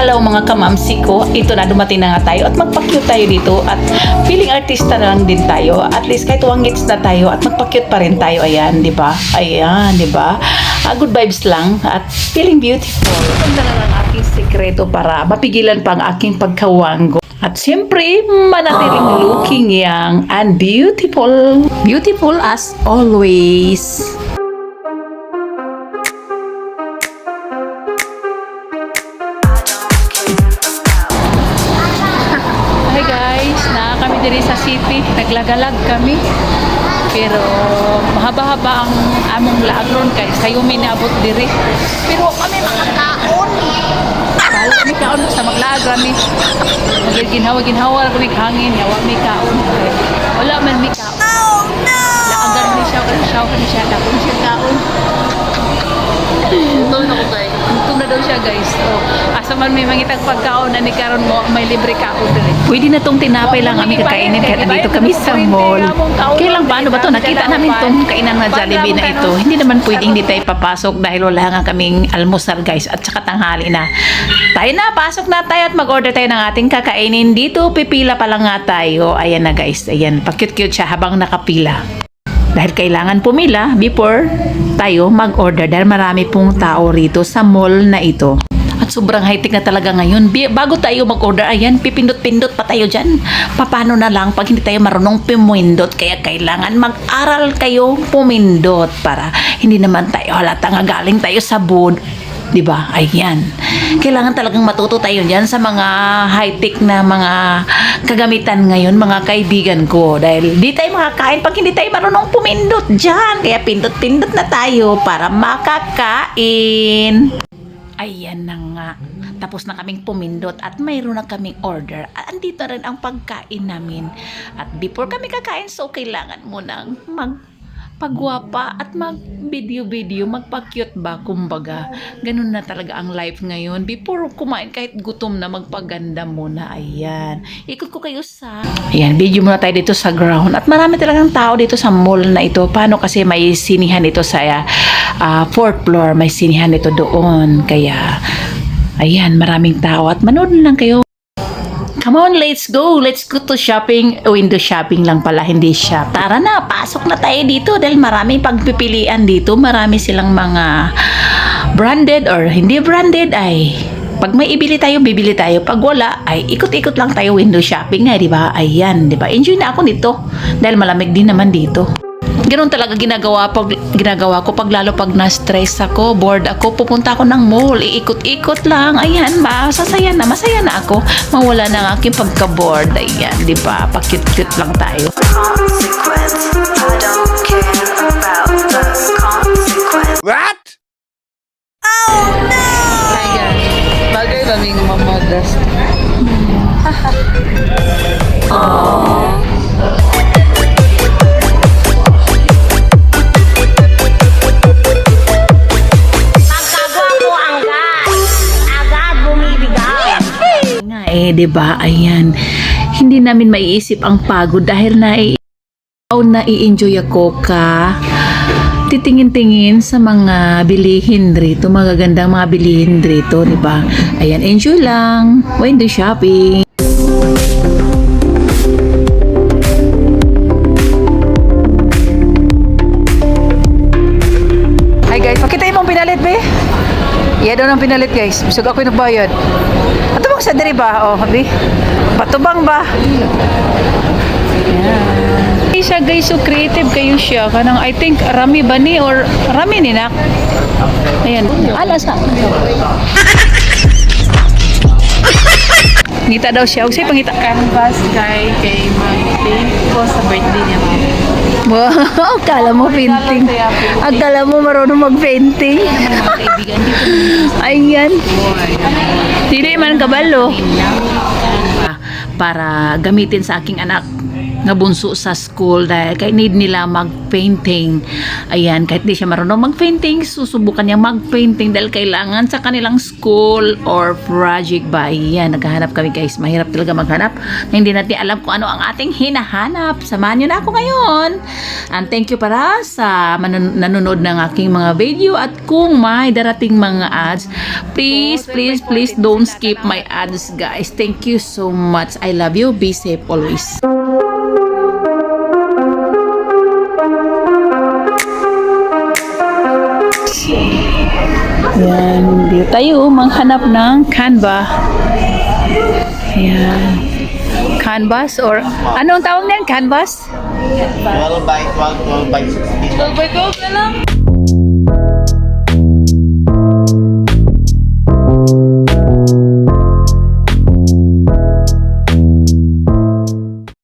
hello mga kamamsi ko. Ito na, dumating na nga tayo at magpa-cute tayo dito at feeling artista na lang din tayo. At least kahit wangits na tayo at magpa-cute pa rin tayo. Ayan, di ba? Ayan, di ba? Good vibes lang at feeling beautiful. Ito na lang ang aking sekreto para mapigilan pa ang aking pagkawanggo. At siyempre, manatiling looking young and beautiful. Beautiful as always. Hi guys, na kami diri sa city. Naglagalag kami. Pero mahaba-haba ang among laagron kay sayo mi naabot diri. Pero kami makakaon. Balo mi kaon sa maglaag kami. Ginhawa kami hangin, yawa mi kaon. Wala man mi kaon. Oh no. Laagan mi siya tapon siya kaon. Ito na ko guys. Ito na daw siya guys. So, asa man may mangitag pagkaon na ni karon mo may libre kaon diri. Pwede na tong tinapay lang kami kakainin kahit dito kami sa mall. Kailan paano ba to? Nakita namin tong kainan na Jollibee na ito. Hindi naman pwedeng hindi tayo papasok dahil wala nga kaming almusal guys at saka tanghali na. Tayo na, pasok na tayo at mag-order tayo ng ating kakainin dito. Pipila pa lang nga tayo. Ayan na guys. Ayan, pa-cute-cute siya habang nakapila. Dahil kailangan pumila before tayo mag-order dahil marami pong tao rito sa mall na ito. At sobrang high-tech na talaga ngayon. Bago tayo mag-order, ayan, pipindot-pindot pa tayo dyan. Paano na lang pag hindi tayo marunong pumindot? Kaya kailangan mag-aral kayo pumindot para hindi naman tayo halata nga galing tayo sa board. Diba? Ayan. Kailangan talagang matuto tayo dyan sa mga high-tech na mga kagamitan ngayon, mga kaibigan ko. Dahil di tayo makakain pag hindi tayo marunong pumindot dyan. Kaya pindot-pindot na tayo para makakain. Ayan na nga. Tapos na kaming pumindot at mayroon na kaming order. At andito rin ang pagkain namin. At before kami kakain, so kailangan mo nang pagwapa at mag-video, magpa-cute ba, kumbaga. Ganun na talaga ang life ngayon. Before kumain, kahit gutom na, magpaganda muna. Ayan. Ikot ko kayo sa... Ayan, video muna tayo dito sa ground. At marami talagang tao dito sa mall na ito. Paano kasi may sinihan ito sa 4th floor. May sinihan ito doon. Kaya, ayan, maraming tao. At manood lang kayo. Come on, let's go. Let's go to shopping. Window shopping lang pala, hindi shop. Tara na, pasok na tayo dito dahil maraming pagpipilian dito. Marami silang mga branded or hindi branded ay pag may ibili tayo, bibili tayo. Pag wala, ay ikot-ikot lang tayo window shopping nga, di ba? Ayan, di ba? Enjoy na ako nito dahil malamig din naman dito. Ganoon talaga ginagawa ko pag lalo pag na-stress ako, bored ako, pupunta ako ng mall, iikot-ikot lang. Ayan, masaya na ako. Mawala na ang aking pagka-bored. Ayan, di ba? Pa-cute-cute lang tayo. What? Oh no! Hi guys. Bagay ba ming mamadas? Oh. Diba? Ayan. Hindi namin maiisip ang pagod dahil nai-enjoy ako titingin-tingin sa mga bilihin rito, magagandang mga bilihin rito, diba? Ayan, enjoy lang. Window shopping. Hi guys, pakita yung pinalit, be. Iya daw ng pinalit guys. Bisog ako yung nagbayad. Ato bang sa diri ba? Oh, habi. Patubang ba? Yeah. Siya guys, so creative kayo siya. Kanang I think Rami ba ni or Rami ni nak? Ayan. Alas na. Ngita daw siya. Usay pangita. Canvas kay Monty ko sa birthday niya. Wow, akala mo painting. Akala mo marunong mag-painting. Ayan. Dili man kabalo. Para gamitin sa aking anak nga bunso sa school dahil kay need nila mag-painting. Ayan, kahit di siya marunong mag-painting, susubukan niya mag-painting dahil kailangan sa kanilang school or project ba. Ayan, naghahanap kami guys. Mahirap talaga maghanap. Hindi natin alam kung ano ang ating hinahanap. Samahan niyo na ako ngayon. And thank you para sa nanonood ng aking mga video at kung may darating mga ads, please don't skip my ads guys. Thank you so much. I love you. Be safe always. Yan, dito tayo manghanap ng Canva. Yan. Canvas or anong tawag niyan? Canvas? 12 by 12, 12 by 16. 12 by 12 na lang.